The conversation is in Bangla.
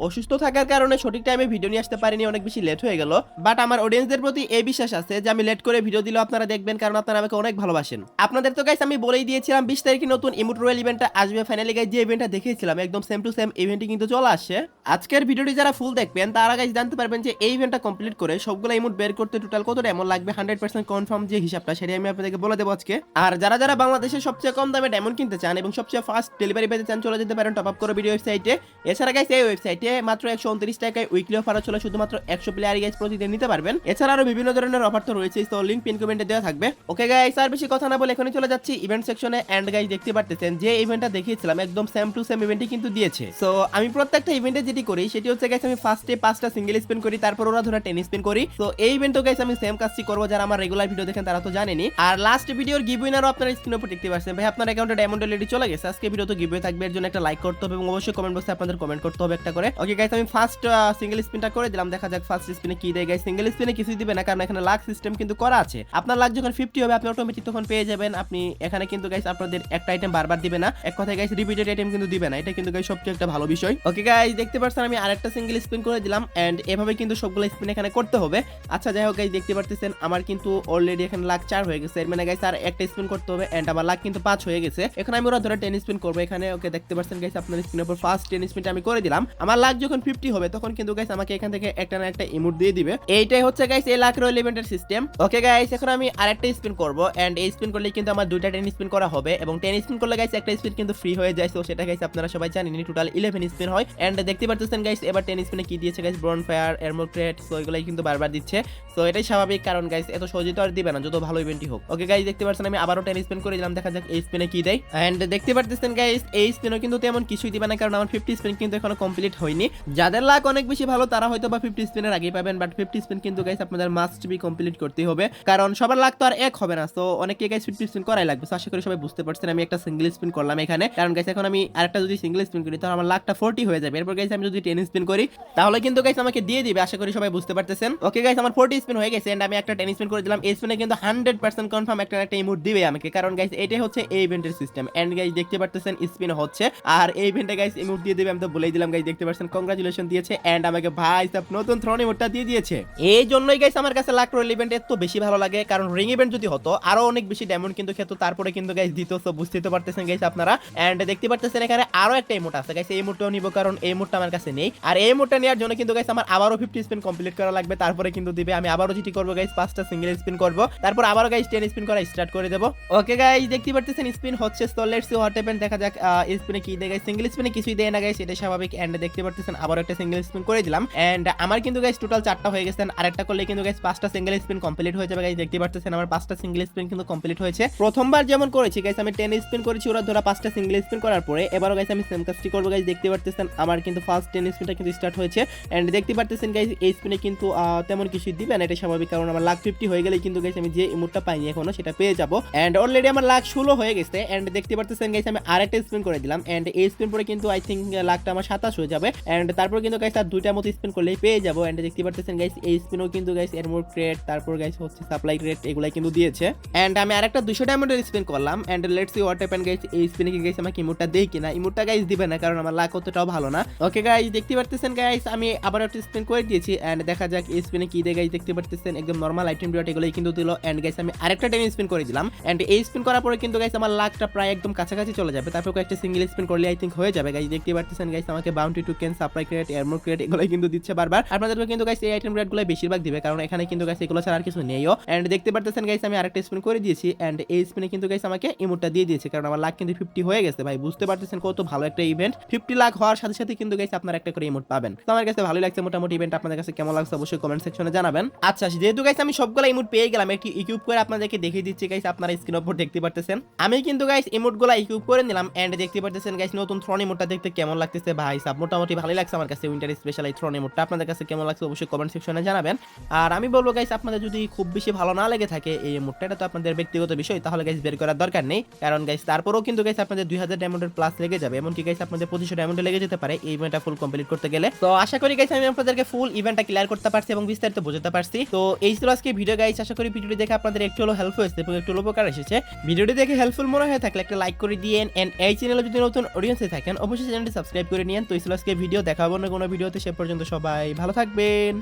অসুস্থ থাকার কারণে সঠিক টাইমে ভিডিও নিয়ে আসতে পারিনি, অনেক বেশি লেট হয়ে গেল। বাট আমার অডিয়েন্সদের প্রতি এই বিশ্বাস আছে যে আমি লেট করে ভিডিও দিলেও আপনারা দেখবেন, কারণ আপনারা আমাকে অনেক ভালোবাসেন। আপনাদের তো গাইস আমি বলেই দিয়েছিলাম 20 তারিখে নতুন ইমোট রয়্যাল ইভেন্টটা আসবে। ফাইনালি গাইস যে ইভেন্টটা দেখিয়েছিলাম একদম সেম টু সেম ইভেন্টই কিন্তু চলে আসছে। আজকের ভিডিওটি যারা ফুল দেখবেন তারা গাইস জানতে পারবেন যে এই ইভেন্টটা কমপ্লিট করে সবগুলো ইমোট বের করতে টোটাল কত ডায়মন্ড লাগবে। 100% কনফার্ম যে হিসাবটা সেটা আমি আপনাদেরকে বলে দেবো আজকে। আর যারা যারা বাংলাদেশের সবচেয়ে কম দামে ডায়মন্ড কিনতে চান এবং সবচেয়ে ফাস্ট ডেলিভারি পেতে চান, চলে যেতে পারেন টপ আপ করে ভিডিও ওয়েবসাইটে। এছাড়া গাইস এই ওয়েবসাইটে মাত্র 129 টাকায় উইকলি অফার চলে, শুধুমাত্র 100 প্লেয়ার গাইস প্রতিদিন নিতে পারবেন। এছাড়া আরো বিভিন্ন ধরনের অফার তো রয়েছে, তো লিংক পিন কমেন্টে দেওয়া থাকবে। ওকে গাইস, আর বেশি কথা না বলে এখনই চলে যাচ্ছি ইভেন্ট সেকশনে। এন্ড গাইস দেখতে পারতেছেন যে ইভেন্টটা দেখিয়েছিলাম একদম সেম টু সেম ইভেন্টই কিন্তু দিয়েছে। সো আমি প্রত্যেকটা ইভেন্টে যেটি করি সেটি হচ্ছে গাইস আমি ফার্স্টে 5টা সিঙ্গেল স্পিন করি, তারপর ওরা ধরে 10 স্পিন করি। তো এই ইভেন্টও গাইস আমি সেম কাজটি করব, যারা আমার রেগুলার ভিডিও দেখেন তারা তো জানেনই। আর লাস্ট ভিডিওর গিভ উইনারও আপনারা স্ক্রিনের উপর দেখতে পাচ্ছেন। ভাই আপনার অ্যাকাউন্টে ডায়মন্ড অলরেডি চলে গেছে। আজকে ভিডিও তো গিভ থাকবে, এর জন্য একটা লাইক করতে হবে এবং অবশ্যই কমেন্ট বক্সে আপনাদের কমেন্ট করতে হবে একটা করে। ওকে গাইস, আমি ফার্স্ট সিঙ্গেল স্পিনটা করে দিলাম, দেখা যাক ফার্স্ট স্পিনে কি দেয়। গাইস সিঙ্গেল স্পিনে কিছুই দিবে না, কারণ এখানে লাক সিস্টেম কিন্তু করা আছে। আপনার লাক যখন 50 হবে আপনি অটোমেটিক তখন পেয়ে যাবেন। আপনি এখানে কিন্তু গাইস আপনাদের একটা আইটেম বারবার দিবে না, এক কথায় গাইস রিপিটেড আইটেম কিন্তু দিবে না। এটা কিন্তু গাইস সবচেয়ে একটা ভালো বিষয়। ওকে গাইস দেখতে পাচ্ছেন আমি আরেকটা সিঙ্গেল স্পিন করে দিলাম, এন্ড এভাবে কিন্তু সবগুলো স্পিন এখানে করতে হবে। আচ্ছা যাই হোক গাইস, দেখতে পাচ্ছেন আমার কিন্তু অলরেডি এখানে লাক 4 হয়ে গেছে। এর মানে গাইস আর একটা স্পিন করতে হবে, এন্ড আমার লাক কিন্তু 5 হয়ে গেছে। এখন আমি ওরা ধরে 10 স্পিন করব এখানে। ওকে দেখতে পাচ্ছেন গাইস আপনার স্ক্রিনের উপর ফার্স্ট 10 স্পিনটা আমি করে দিলাম। আমার লাক যখন 50 হবে তখন কিন্তু গাইস আমাকে এখান থেকে একটা না একটা ইমোট দিয়ে দিবে। এইটাই হচ্ছে গাইস এই লাক রয়্যাল ইভেন্টের সিস্টেম। ওকে গাইস, এখন আমি আরেকটা স্পিন করব, এন্ড এই স্পিন করলে কিন্তু আমার দুইটা 10 স্পিন করা হবে, এবং 10 স্পিন করলে গাইস একটা স্পিন কিন্তু ফ্রি হয়ে যায়। তো সেটা গাইস আপনারা সবাই জানেন, টোটাল 11 স্পিন হয়। এন্ড দেখতে পাচ্ছেন গাইস এবার 10 স্পিনে কি দিয়েছে গাইস, ব্রন ফায়ার, এরমো ক্রেট। সো এগুলাই কিন্তু বারবার দিচ্ছে। সো এটাই স্বাভাবিক, কারণ গাইস এত সহজে তো আর দিবে না যত ভালো ইভেন্টই হোক। ওকে গাইস দেখতে পাচ্ছেন আমি আবারও 10 স্পিন করে দিলাম, দেখা যাক এই স্পিনে কি দেয়। এন্ড দেখতে পাচ্ছেন গাইস এই স্পিনও কিন্তু তেমন কিছুই দিবে না, কারণ আমার 50 স্পিন কিন্তু এখনো কমপ্লিট হয়নি। যাদের লাক অনেক বেশি ভালো তারা হয়তো বা 50 স্পিনের আগেই পাবেন, বাট 50 স্পিন কিন্তু গাইস আপনাদের মাস্ট বি কমপ্লিট করতেই হবে, কারণ সবার লাক তো আর এক হবে না। সো অনেকে গাইস 50 স্পিন করাই লাগবে। সো আশা করি সবাই বুঝতে পারছেন আমি একটা সিঙ্গেল স্পিন করলাম এখানে, কারণ গাইস এখন আমি আরেকটা যদি সিঙ্গেল স্পিন করি তাহলে আমার লাকটা 40 হয়ে যাবে। এরপর গাইস আমি যদি 10 স্পিন করি তাহলে কিন্তু গাইস আমাকে দিয়ে দিবে। আশা করি সবাই বুঝতে পারতেছেন। ওকে গাইস, আমার 40 স্পিন হয়ে গেছে, এন্ড আমি একটা 10 স্পিন করে দিলাম। এই স্পিনে কিন্তু 100% কনফার্ম একটা একটা ইমোট দিবে আমাকে, কারণ গাইস এটাই হচ্ছে এই ইভেন্টের সিস্টেম। এন্ড গাইস দেখতে পারতেছেন স্পিন হচ্ছে, আর এই ইভেন্টে গাইস ইমোট দিয়ে দিবে, আমি তো বলেই দিলাম। গাইস দেখতে পাচ্ছেন কংগ্রাচুলেশন দিয়েছে, এন্ড আমাকে ভাই সব নতুন থ্রোন ইমোটটা দিয়ে দিয়েছে। এই জন্যই গাইস আমার কাছে লাক রয়্যাল ইভেন্ট এত বেশি ভালো লাগে, কারণ রিং ইভেন্ট যদি হতো আরো অনেক বেশি ডায়মন্ড কিন্তু খেতো, তারপরে কিন্তু গাইস দিত। সো বুঝতে তো পারতেছেন গাইস আপনারা। এন্ড দেখতে পারতেছেন এখানে আরো একটা ইমোট আছে গাইস, এই ইমোটটাও নিব, কারণ এই ইমোটটা আমার কাছে নেই। আর এই ইমোটটা নেওয়ার জন্য কিন্তু গাইস আমার আবারও 50 স্পিন কমপ্লিট করা লাগবে, তারপরে কিন্তু দিবে। আমি আবারও যেটি করব গাইস 5টা সিঙ্গেল স্পিন করব, তারপর আবারও গাইস 10 স্পিন করা স্টার্ট করে দেব। ওকে গাইস দেখতে পারতেছেন স্পিন হচ্ছে। So let's see what happen, দেখা যাক স্পিনে কি দেয়। গাইস সিঙ্গেল স্পিনে কিছুই দেয় না গাইস, এটা স্বাভাবিক। এন্ড দেখতে পারতেছেন আবার একটা সিঙ্গেল স্পিন করে দিলাম, এন্ড আমার কিন্তু গাইস টোটাল 4টা হয়ে গেছে। আরেকটা করলে কিন্তু গাইস 5টা সিঙ্গেল স্পিন কমপ্লিট হয়ে যাবে। গাইস দেখতে পারতেছেন আমার 5টা সিঙ্গেল স্পিন কিন্তু কমপ্লিট হয়েছে। প্রথমবার যেমন করেছি গাইস আমি 10 স্পিন করেছি, ওরা ধরা 5টা সিঙ্গেল স্পিন করার পরে এবারও গাইস আমি সেম কাজটি করব। গাইস দেখতে পারতেছেন আমার কিন্তু ফার্স্ট 10 স্পিনটা কিন্তু স্টার্ট হয়েছে, এন্ড দেখতে পারতেছেন গাইস এই স্পিনে কিন্তু তেমন কিছু দিবে না, এটা স্বাভাবিক, কারণ আমার লাক 50 হয়ে গেলে কিন্তু গাইস আমি যে ইমোটটা পাইনি এখনো সেটা পেয়ে যাব। এন্ড অলরেডি আমার লাক 16 হয়ে গেছে। এন্ড দেখতে পারতেছেন গাইস আমি আরেকটা স্পিন করে দিলাম, এন্ড এই স্পিন পরে কিন্তু আই থিংক লাকটা আমার 27 হয়ে যাবে। এন্ড তারপর কিন্তু গাইস আর দুইটা মতো স্পিন করলেই পেয়ে যাব। এন্ড দেখতে পারতেছেন গাইস এই স্পিনও কিন্তু গাইস এরমো ক্রেট, তারপর গাইস হচ্ছে সাপ্লাই ক্রেট, এগুলাই কিন্তু দিয়েছে। এন্ড আমি আরেকটা 200 ডায়মন্ডের স্পিন করলাম, and let's see what happen guys এই স্পিনে কি গাইস আমাকে ইমোটটা দেই কিনা। ইমোটটা গাইস দিবে না, কারণ আমার লাক অতটাও ভালো না। ওকে গাইস দেখতে পারতেছেন গাইস আমি আবার একটা স্পিন করে দিয়েছি, এন্ড দেখা যাক এই স্পিনে কি দেয়। গাইস দেখতে পারতেছেন একদম নরমাল আইটেম ডট এগুলাই কিন্তু দিল। এন্ড গাইস আমি আরেকটা 10 স্পিন করে দিলাম, এন্ড এই স্পিন করার পরে কিন্তু গাইস আমার লাকটা প্রায় একদম কাছাকাছি চলে যাবে। তারপর একটা সিঙ্গেল স্পিন করলে আই থিংক হয়ে যাবে। গাইস দেখতে পারতেছেন গাইস আমাকে bounty token, supply crate, ammo crate এগুলাই কিন্তু দিচ্ছে বারবার। আপনাদেরকে কিন্তু গাইস এই আইটেম রেটগুলো বেশিরভাগ দিবে, কারণ এখানে কিন্তু গাইস এগুলো ছাড়া আর কিছু নেইও। এন্ড দেখতে পারতেছেন গাইস আমি আরেকটা স্পিন করে দিয়েছি, এন্ড এই স্পিনে কিন্তু গাইস আমাকে ইমোটটা দিয়ে দিয়েছে, কারণ আমার লাক কিন্তু 50 হয়ে গেছে। ভাই বুঝতে পারতেছেন কত ভালো একটা ইভেন্ট। 50 লাখ হওয়ার সাথে সাথে কিন্তু গাইস আপনারা একটা করে ইমোট পাবেন। তো আমার কাছে ভালোই লাগছে মোটামুটি ইভেন্ট। আপনাদের কাছে কেমন লাগছে অবশ্যই কমেন্ট সেকশনে জানাবেন। আচ্ছা যেহেতু গাইস আমি সবগুলো ইমোট পেয়ে গেলাম, একটি ইকুইপ করে আপনাদেরকে দেখিয়ে দিচ্ছি। গাইস আপনারা স্ক্রিনের উপর দেখতে পারতেছেন আমি কিন্তু গাইস ইমোটগুলো ইকুইপ করে নিলাম, এন্ড দেখতে পারতেছেন গাইস নতুন থ্রোন ইমোটটা দেখতে কেমন লাগতেছে। ভাই সাব মোটামুটি ভালোই লাগছে আমার কাছে উইন্টার স্পেশাল এই থ্রোন ইমোটটা। আপনাদের কাছে কেমন লাগছে অবশ্যই কমেন্ট সেকশনে জানাবেন। আর আমি বলবো গাইস আপনাদের যদি খুব বেশি ভালো না লেগে থাকে এই ইমোটটা, এটা তো আপনাদের ব্যক্তিগত বিষয়, তাহলে গাইস বের করার দরকার নেই, কারণ গাইস তারপরেও কিন্তু গাইস আপনাদের 2000 ডায়মন্ডের প্লাস লেগে যাবে, এমনকি গাইস আপনাদের 2500 ডায়মন্ডে লেগে যেতে পারে এই ইভেন্টটা ফুল কমপ্লিট করতে গেলে। তো আশা করি গাইস আমি আপনাদেরকে ফুল ইভেন্টটা ক্লিয়ার করতে পারছি এবং বিস্তারিত বোঝাতে পারছি। তো এই ছিল আজকে ভিডিও গাইস। আশা করি ভিডিওটি দেখে আপনাদের একটু হলো হেল্প হয়েছে এবং একটু উপকার এসেছে। ভিডিওটি দেখে হেল্পফুল মনে হয়ে থাকলে একটা লাইক করে দিয়েন, এন্ড এই চ্যানেলে যদি নতুন অডিয়েন্স থাকেন অবশ্যই চ্যানেলটি সাবস্ক্রাইব করে নিন। তো এই ছিল আজকে ভিডিও, দেখা হবে না কোনো ভিডিওতে। সে পর্যন্ত সবাই ভালো থাকবেন।